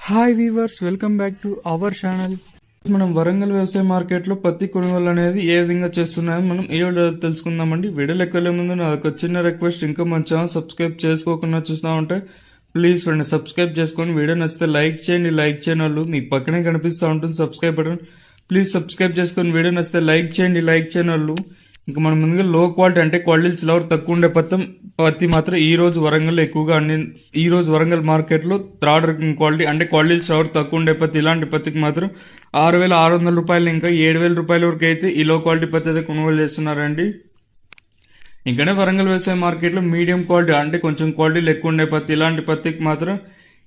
Hi weavers, welcome back to our channel. మనం వరంగల్ వ్యవసాయ మార్కెట్లో పత్తి కొనుగోలు అనేది ఏ విధంగా చేస్తున్నాయో మనం ఈ వీడియోలో తెలుసుకుందామండి. వీడియోలు ఎక్కువ ముందు నాకు చిన్న రిక్వెస్ట్, ఇంకా మన ఛానల్ సబ్స్క్రైబ్ చేసుకోకుండా చూస్తూ ఉంటే ప్లీజ్ ఫ్రెండ్ సబ్స్క్రైబ్ చేసుకొని వీడియో నచ్చితే లైక్ చేయండి. లైక్ చేయని వాళ్ళు మీకు పక్కనే కనిపిస్తూ ఉంటుంది సబ్స్క్రైబ్ బటన్, ప్లీజ్ సబ్స్క్రైబ్ చేసుకొని వీడియో నచ్చితే లైక్ చేయండి. లైక్ చేయని వాళ్ళు ఇంకా మనం ముందుగా లో క్వాలిటీ అంటే క్వాలిటీ చిలవర్ తక్కువ ఉండే పత్తి మాత్రం ఈ రోజు వరంగల్ ఎక్కువగా ఈ రోజు వరంగల్ మార్కెట్లో థర్డ్ క్వాలిటీ అంటే క్వాలిటీ చిలవర్ తక్కువ ఉండే పత్తి, ఇలాంటి పత్తికి మాత్రం 6,600 రూపాయలు ఇంకా 7,000 రూపాయల వరకు అయితే ఈ లో క్వాలిటీ పత్తి అయితే కొనుగోలు చేస్తున్నారండి. ఇంకనే వరంగల్ వ్యవసాయ మార్కెట్లో మీడియం క్వాలిటీ అంటే కొంచెం క్వాలిటీలు ఎక్కువ ఉండే పత్తి, ఇలాంటి పత్తికి మాత్రం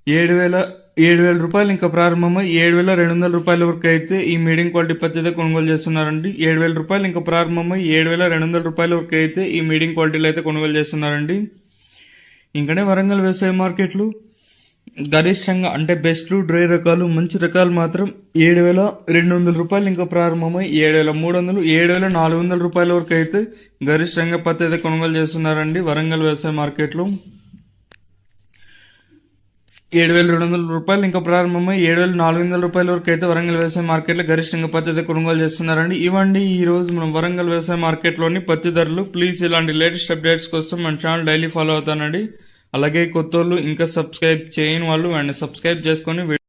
7,000 రూపాయలు ఇంకా ప్రారంభమై 7,200 రూపాయల వరకు అయితే ఈ మీడియం క్వాలిటీ పత్తి అయితే కొనుగోలు చేస్తున్నారండి. 7,000 రూపాయలు ఇంకా ప్రారంభమై 7,200 రూపాయల వరకు అయితే ఈ మీడియం క్వాలిటీలో అయితే కొనుగోలు చేస్తున్నారండి. ఇంకనే వరంగల్ వ్యవసాయ మార్కెట్లు గరిష్టంగా అంటే బెస్ట్ డ్రై రకాలు మంచి రకాలు మాత్రం 7,200 రూపాయలు ఇంకా ప్రారంభమై 7,300 7,400 రూపాయల వరకు అయితే గరిష్టంగా పత్తి అయితే కొనుగోలు చేస్తున్నారండి. వరంగల్ వ్యవసాయ మార్కెట్లో 7,200 రూపాయలు ఇంకా ప్రారంభమై 7,400 రూపాయల వరకు అయితే వరంగల్ వ్యవసాయ మార్కెట్లో గరిష్టంగా పత్తి అయితే కొనుగోలు చేస్తున్నారండి. ఇవ్వండి ఈ రోజు మనం వరంగల్ వ్యవసాయ మార్కెట్లోని పత్తి ధరలు. ప్లీజ్ ఇలాంటి లేటెస్ట్ అప్డేట్స్ కోసం మన ఛానల్ డైలీ ఫాలో అవుతానండి. అలాగే కొత్త వాళ్ళు ఇంకా సబ్స్క్రైబ్ చేయని వాళ్ళు సబ్స్క్రైబ్ చేసుకొని